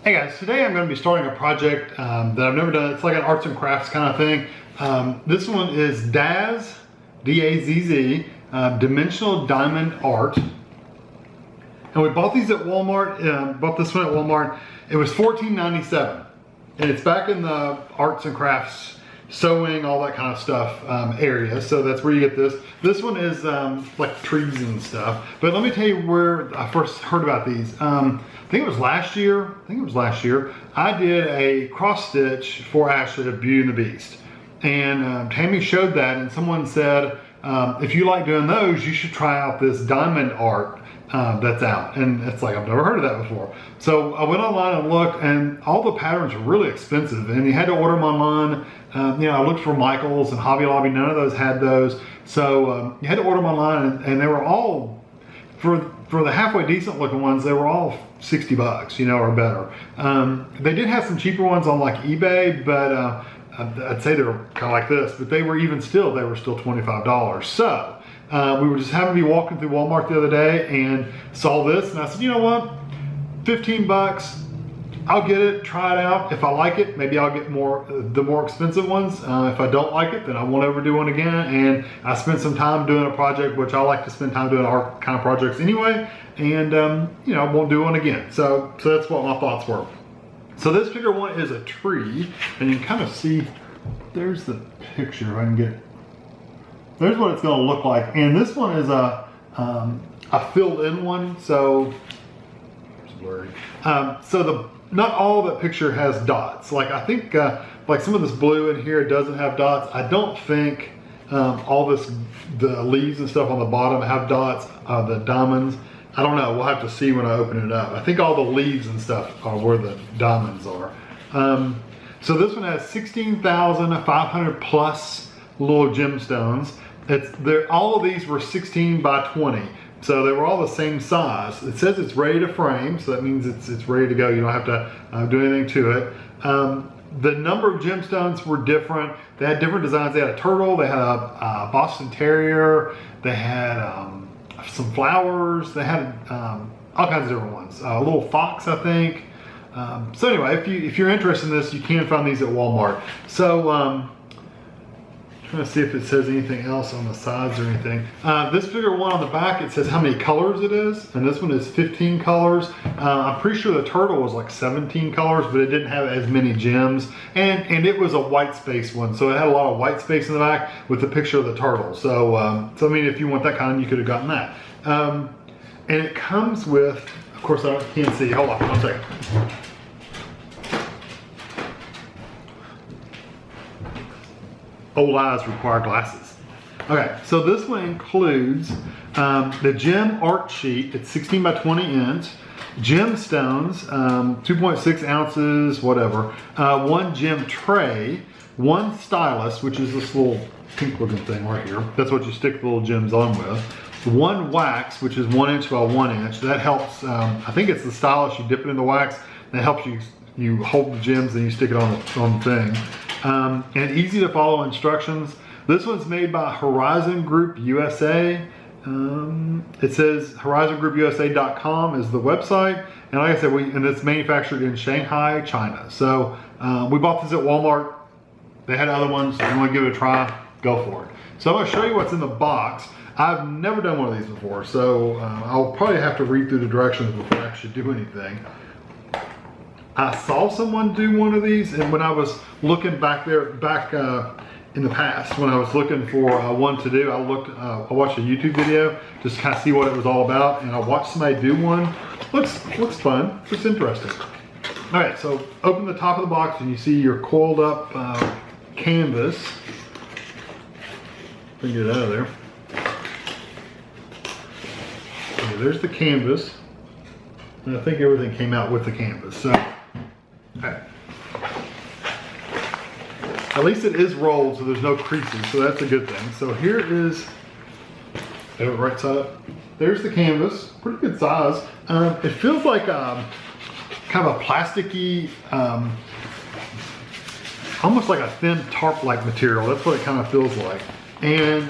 Hey guys, today I'm going to be starting a project that I've never done. It's like an arts and crafts kind of thing. This one is DAZZ, D-A-Z-Z, Dimensional Diamond Art. And we bought these at Walmart, bought this one at Walmart. It was $14.97. And it's back in the arts and crafts, sewing, all that kind of stuff area. So that's where you get this. This one is like trees and stuff. But let me tell you where I first heard about these. I think it was last year. I did a cross stitch for Ashley of Beauty and the Beast. And Tammy showed that, and someone said, if you like doing those, you should try out this diamond art that's out. And it's like, I've never heard of that before. So I went online and looked, and all the patterns are really expensive, and you had to order them online. I looked for Michael's and Hobby Lobby. None of those had those. So you had to order them online, and they were all, for the halfway decent looking ones, they were all 60 bucks, or better. They did have some cheaper ones on like eBay, but I'd say they were kind of like this, but they were still $25. So we were just having to be walking through Walmart the other day and saw this, and I said, you know what, 15 bucks, I'll get it, try it out. If I like it, maybe I'll get the more expensive ones. If I don't like it, then I won't ever do one again. And I spent some time doing a project, which I like to spend time doing art kind of projects anyway. And I won't do one again. So that's what my thoughts were. So this figure one is a tree, and you can kind of see, there's the picture if I can get, there's what it's gonna look like. And this one is a filled in one, so it's blurry. Not all of that picture has dots. Like I think, like some of this blue in here doesn't have dots. I don't think the leaves and stuff on the bottom have dots, the diamonds. I don't know, we'll have to see when I open it up. I think all the leaves and stuff are where the diamonds are. So this one has 16,500 plus little gemstones. All of these were 16 by 20. So they were all the same size. It says it's ready to frame, so that means it's ready to go. You don't have to do anything to it. The number of gemstones were different. They had different designs. They had a turtle, they had a Boston Terrier, they had some flowers, they had all kinds of different ones. A little fox, I think. So anyway, if you're interested in this, you can find these at Walmart. So trying to see if it says anything else on the sides or anything. This figure one on the back, it says how many colors it is, and this one is 15 colors. I'm pretty sure the turtle was like 17 colors, but it didn't have as many gems, and it was a white space one, so it had a lot of white space in the back with the picture of the turtle. So, I mean, if you want that kind, you could have gotten that. And it comes with, of course, I can't see. Hold on, 1 second. Old eyes require glasses. Okay, so this one includes the gem art sheet. It's 16 by 20 inch. Gemstones, 2.6 ounces, whatever. One gem tray, one stylus, which is this little pink looking thing right here. That's what you stick the little gems on with. One wax, which is 1 inch by 1 inch. That helps, I think it's the stylus, you dip it in the wax, that helps you hold the gems and you stick it on the thing. And easy to follow instructions. This one's made by Horizon Group USA. It says horizongroupusa.com is the website. And like I said, and it's manufactured in Shanghai, China. So we bought this at Walmart. They had other ones. If you want to give it a try, go for it. So I'm going to show you what's in the box. I've never done one of these before, so I'll probably have to read through the directions before I actually do anything. I saw someone do one of these, and when I was looking back in the past, when I was looking for one to do, I watched a YouTube video just to kind of see what it was all about, and I watched somebody do one. Looks fun. Looks interesting. All right, so open the top of the box, and you see your coiled up canvas. Let me get it out of there. Okay, there's the canvas, and I think everything came out with the canvas. So. Okay. At least it is rolled, so there's no creases, so that's a good thing. So here is, right side up. There's the canvas, pretty good size. It feels like kind of a plasticky, almost like a thin tarp-like material. That's what it kind of feels like. And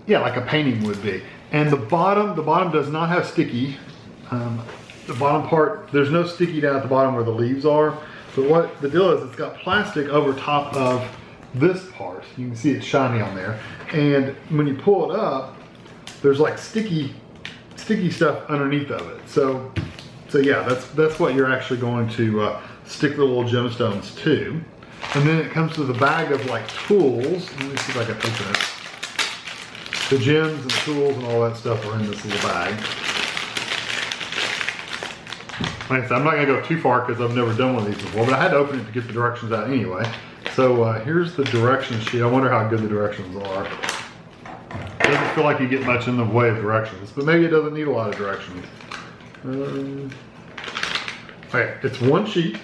yeah, like a painting would be. And the bottom does not have sticky. the bottom part, there's no sticky down at the bottom where the leaves are. But what the deal is, it's got plastic over top of this part. You can see it's shiny on there. And when you pull it up, there's like sticky stuff underneath of it. So yeah, that's what you're actually going to stick the little gemstones to. And then it comes to the bag of like tools. Let me see if I can open it. The gems and tools and all that stuff are in this little bag. Like I said, I'm not gonna go too far because I've never done one of these before, but I had to open it to get the directions out anyway. So here's the directions sheet. I wonder how good the directions are. It doesn't feel like you get much in the way of directions, but maybe it doesn't need a lot of directions. Okay, it's one sheet,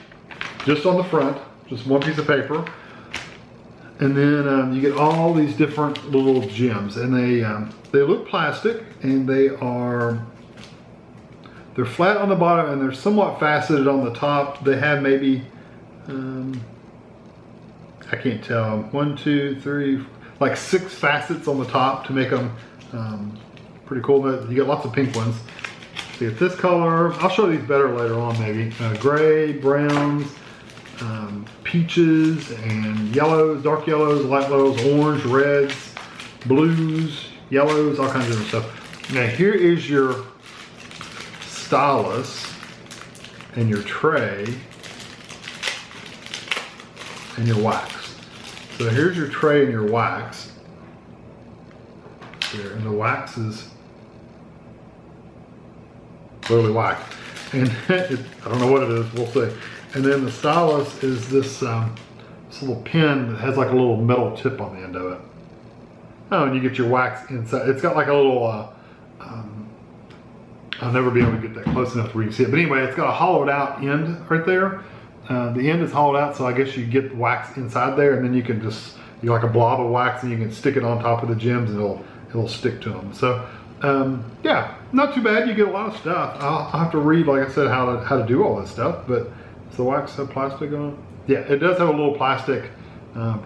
just on the front, just one piece of paper. And then you get all these different little gems, and they look plastic, and they're flat on the bottom, and they're somewhat faceted on the top. They have maybe, I can't tell, 1, 2, 3, like 6 facets on the top to make them pretty cool. You get lots of pink ones. So you get this color. I'll show these better later on maybe. Gray, browns, peaches and yellows, dark yellows, light yellows, orange, reds, blues, yellows, all kinds of different stuff. Now here is your stylus and your tray and your wax. So here's your tray and your wax. Here, and the wax is literally wax. And I don't know what it is, we'll see. And then the stylus is this little pin that has like a little metal tip on the end of it. Oh, and you get your wax inside. It's got like a little, I'll never be able to get that close enough where you can see it. But anyway, it's got a hollowed out end right there. The end is hollowed out, so I guess you get wax inside there, and then you can just, you like a blob of wax, and you can stick it on top of the gems, and it'll stick to them. So yeah, not too bad. You get a lot of stuff. I'll have to read, like I said, how to do all this stuff. But does the wax have plastic on it? Yeah, it does have a little plastic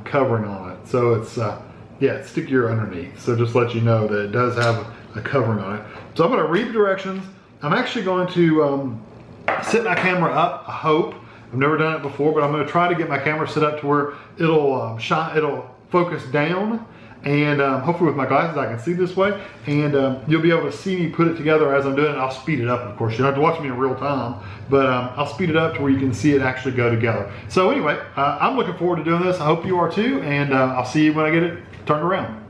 covering on it. So it's yeah, it's stickier underneath. So just let you know that it does have a covering on it. So I'm going to read the directions. I'm actually going to set my camera up. I hope. I've never done it before, but I'm going to try to get my camera set up to where it'll it'll focus down. And hopefully with my glasses I can see this way, and you'll be able to see me put it together as I'm doing it. I'll speed it up, of course. You don't have to watch me in real time, but I'll speed it up to where you can see it actually go together. So anyway, I'm looking forward to doing this. I hope you are too, and I'll see you when I get it turned around.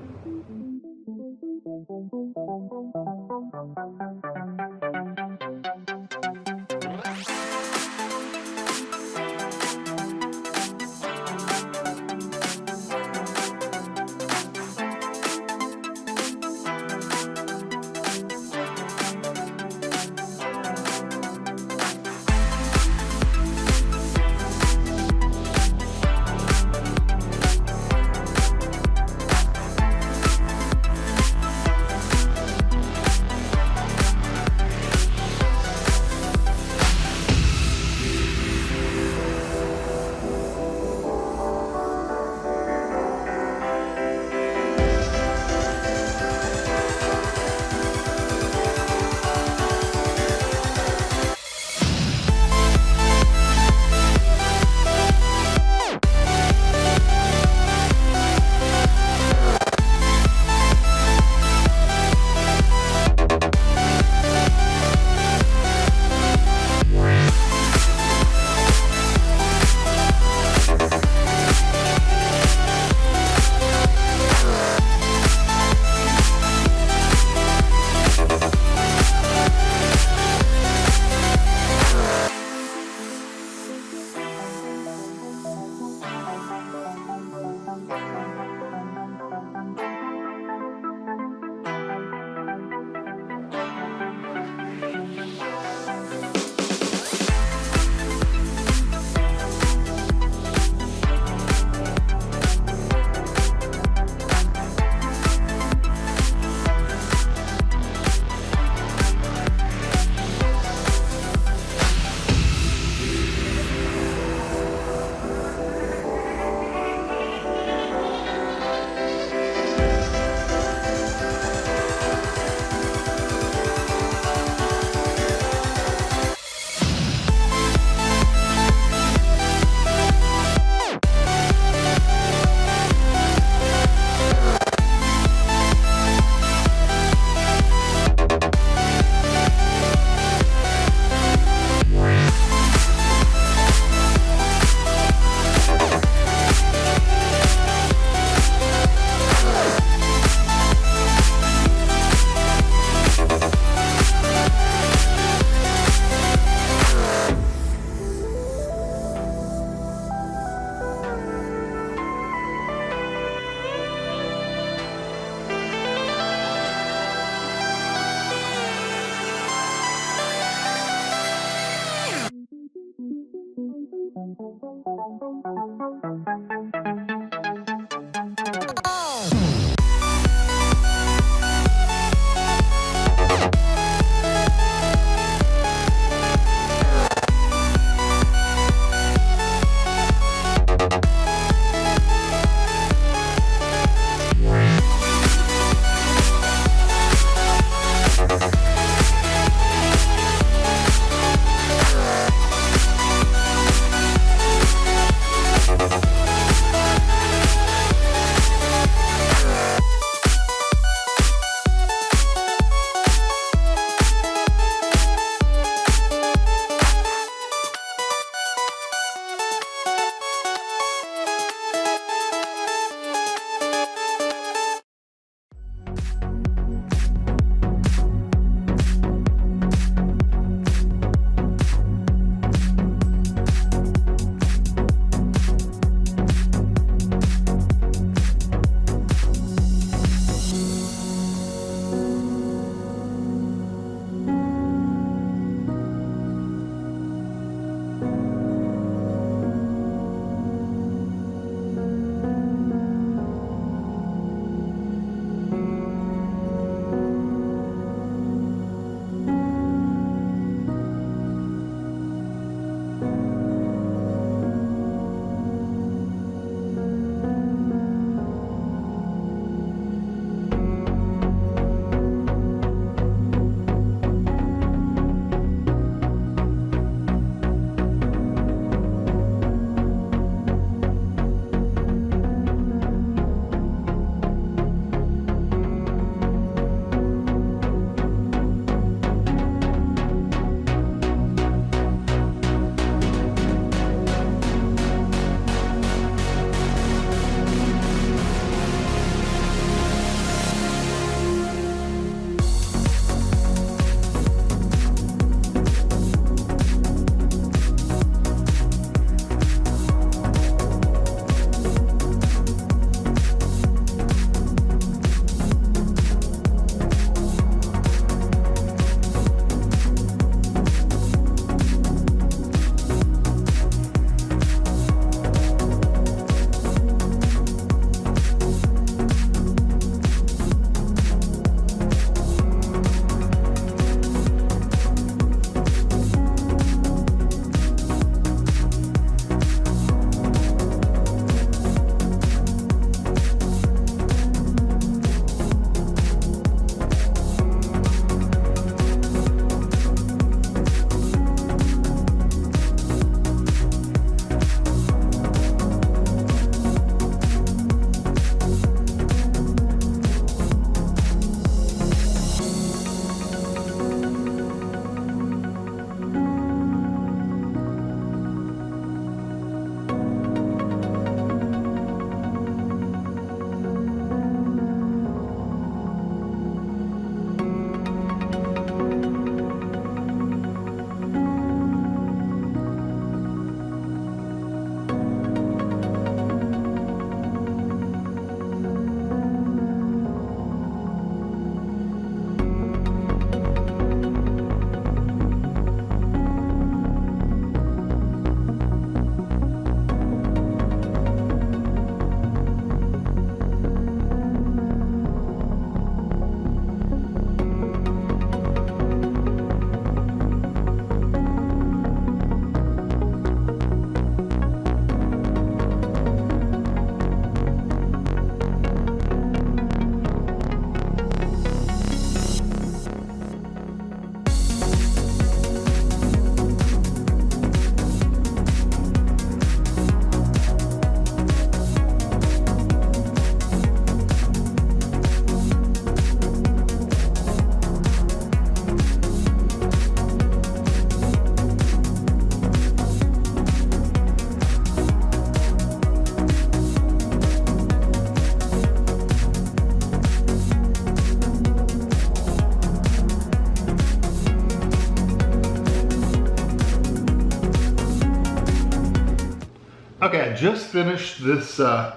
Okay, I just finished this, the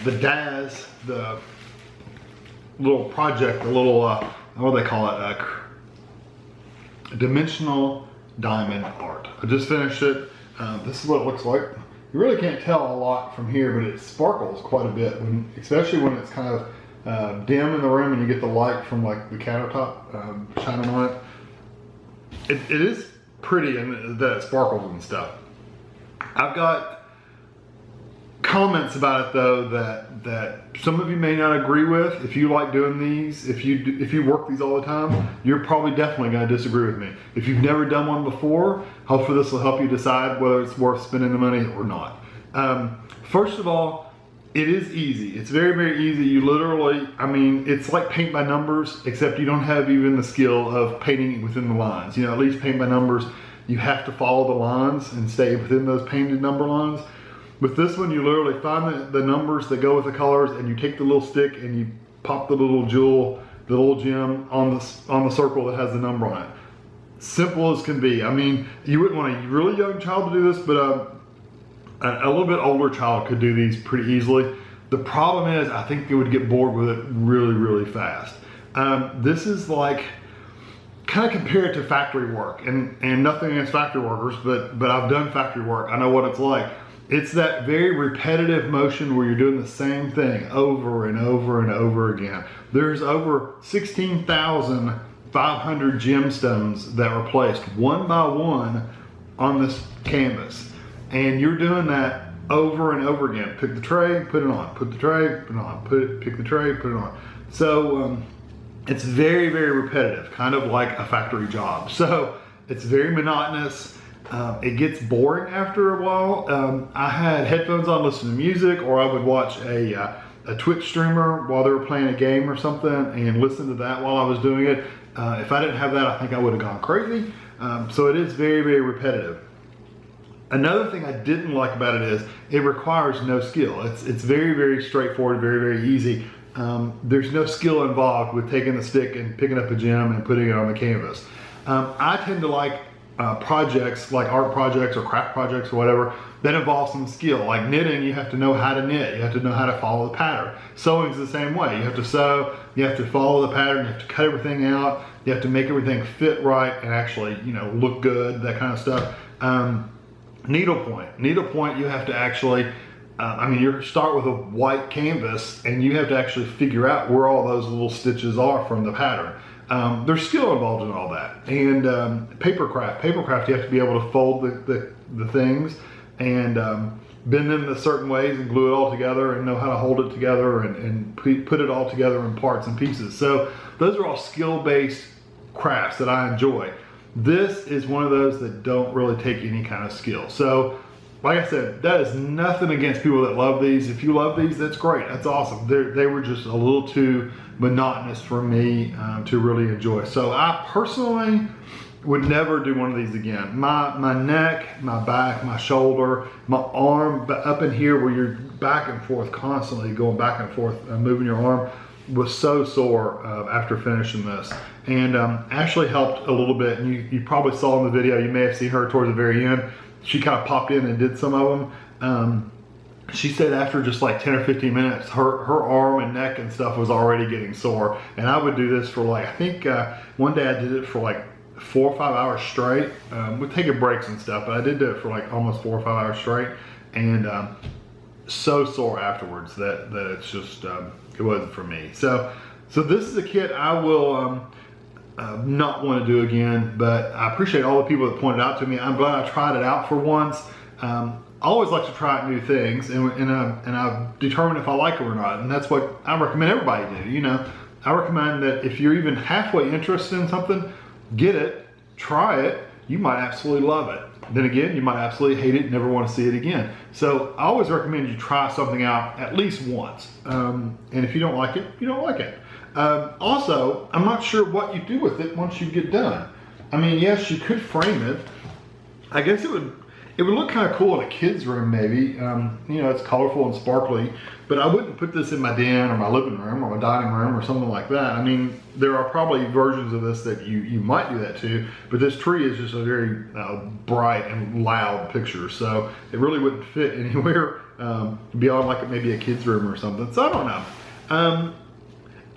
DAZZ, the little project, the little, what do they call it? Dimensional diamond art. I just finished it. This is what it looks like. You really can't tell a lot from here, but it sparkles quite a bit, especially when it's kind of dim in the room and you get the light from like the countertop shining on it. It is pretty and that it sparkles and stuff. I've got comments about it though that some of you may not agree with. If you like doing these, if you work these all the time, you're probably definitely going to disagree with me. If you've never done one before, hopefully this will help you decide whether it's worth spending the money or not. First of all, it is easy. It's very, very easy. You literally, I mean, it's like paint by numbers, except you don't have even the skill of painting within the lines. You know, at least paint by numbers, you have to follow the lines and stay within those painted number lines. With this one, you literally find the numbers that go with the colors, and you take the little stick and you pop the little jewel, the little gem on the circle that has the number on it. Simple as can be. I mean, you wouldn't want a really young child to do this, but a little bit older child could do these pretty easily. The problem is, I think they would get bored with it really, really fast. This is like, kind of compare it to factory work, and nothing against factory workers, but I've done factory work. I know what it's like. It's that very repetitive motion where you're doing the same thing over and over and over again. There's over 16,500 gemstones that were placed one by one on this canvas. And you're doing that over and over again. Pick the tray, put it on, put the tray, put it on, pick the tray, put it on. So it's very, very repetitive, kind of like a factory job. So it's very monotonous. It gets boring after a while. I had headphones on, listening to music, or I would watch a Twitch streamer while they were playing a game or something and listen to that while I was doing it. If I didn't have that, I think I would have gone crazy. So it is very, very repetitive. Another thing I didn't like about it is it requires no skill. It's very, very straightforward, very, very easy. There's no skill involved with taking the stick and picking up a gem and putting it on the canvas. I tend to like projects like art projects or craft projects or whatever that involve some skill. Like knitting, you have to know how to knit, you have to know how to follow the pattern. Sewing is the same way. You have to sew, you have to follow the pattern, you have to cut everything out, you have to make everything fit right and actually, you know, look good, that kind of stuff. Needlepoint, you have to actually, I mean, you start with a white canvas and you have to actually figure out where all those little stitches are from the pattern. There's skill involved in all that. And papercraft, you have to be able to fold the things and bend them in certain ways and glue it all together and know how to hold it together and put it all together in parts and pieces. So those are all skill-based crafts that I enjoy. This is one of those that don't really take any kind of skill. So like I said, that is nothing against people that love these. If you love these, that's great. That's awesome. They were just a little too monotonous for me to really enjoy. So I personally would never do one of these again. My neck, my back, my shoulder, my arm, but up in here where you're back and forth constantly, going back and forth, moving your arm, was so sore after finishing this. And Ashley helped a little bit, and you probably saw in the video, you may have seen her towards the very end. She kind of popped in and did some of them. She said after just like 10 or 15 minutes, her arm and neck and stuff was already getting sore. And I would do this for like, I think one day I did it for like 4 or 5 hours straight. We're taking breaks and stuff, but I did do it for like almost 4 or 5 hours straight. And so sore afterwards that it's just, it wasn't for me. So this is a kit I will not want to do again, but I appreciate all the people that pointed out to me. I'm glad I tried it out for once. I always like to try out new things, and I've determined if I like them or not, and that's what I recommend everybody do. You know, I recommend that if you're even halfway interested in something, get it, try it. You might absolutely love it. Then again, you might absolutely hate it and never want to see it again. So I always recommend you try something out at least once, and if you don't like it, you don't like it. Also, I'm not sure what you do with it once you get done. I mean, yes, you could frame it. I guess it It would look kind of cool in a kid's room maybe. You know, it's colorful and sparkly, but I wouldn't put this in my den or my living room or my dining room or something like that. I mean, there are probably versions of this that you might do that too, but this tree is just a very bright and loud picture, so it really wouldn't fit anywhere beyond like maybe a kid's room or something. So I don't know.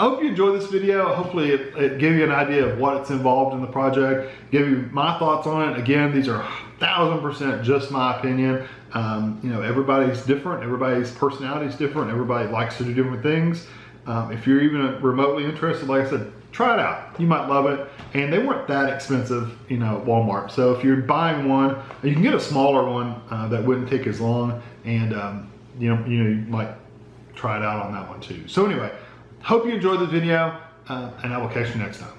I hope you enjoyed this video. Hopefully it gave you an idea of what's involved in the project, give you my thoughts on it. Again, these are 1000% just my opinion. You know, everybody's different, everybody's personality is different, everybody likes to do different things. If you're even remotely interested, like I said, try it out. You might love it. And they weren't that expensive, you know, at Walmart. So if you're buying one, you can get a smaller one that wouldn't take as long, and you might try it out on that one too. So anyway, hope you enjoyed this video, and I will catch you next time.